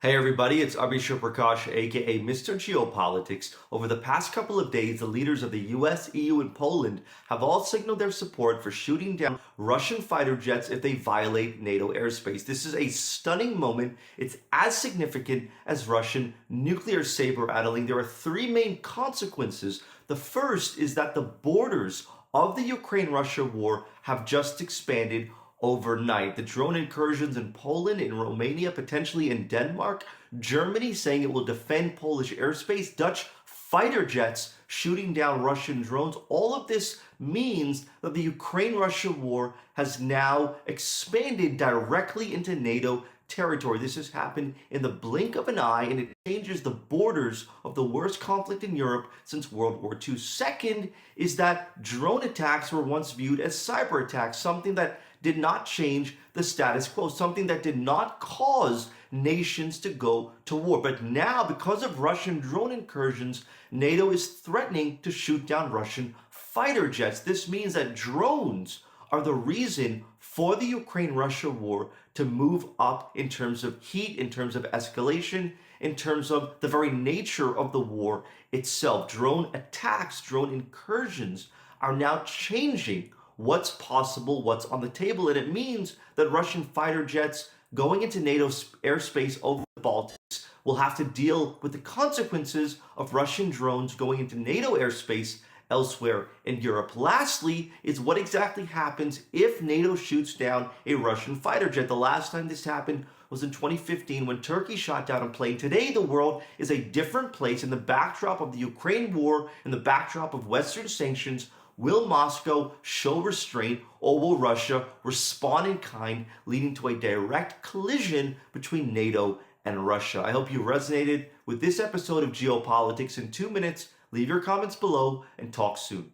Hey everybody, it's Abishur Prakash, aka Mr. Geopolitics. Over the past couple of days, the leaders of the US, EU, and Poland have all signaled their support for shooting down Russian fighter jets if they violate NATO airspace. This is a stunning moment. It's as significant as Russian nuclear saber rattling. There are three main consequences. The first is that the borders of the Ukraine-Russia war have just expanded overnight. The drone incursions in Poland, in Romania, potentially in Denmark, Germany saying it will defend Polish airspace, Dutch fighter jets shooting down Russian drones. All of this means that the Ukraine-Russia war has now expanded directly into NATO territory. This has happened in the blink of an eye, and it changes the borders of the worst conflict in Europe since World War II. Second is that drone attacks were once viewed as cyber attacks, something that did not change the status quo, something that did not cause nations to go to war. But now, because of Russian drone incursions, NATO is threatening to shoot down Russian fighter jets. This means that drones are the reason for the Ukraine-Russia war to move up in terms of heat, in terms of escalation, in terms of the very nature of the war itself. Drone attacks, drone incursions are now changing what's possible, what's on the table, and it means that Russian fighter jets going into NATO airspace over the Baltics will have to deal with the consequences of Russian drones going into NATO airspace elsewhere in Europe. Lastly is what exactly happens if NATO shoots down a Russian fighter jet. The last time this happened was in 2015 when Turkey shot down a plane. Today, the world is a different place. In the backdrop of the Ukraine war, in the backdrop of Western sanctions, will Moscow show restraint, or will Russia respond in kind, leading to a direct collision between NATO and Russia? I hope you resonated with this episode of Geopolitics. In 2 minutes, leave your comments below and talk soon.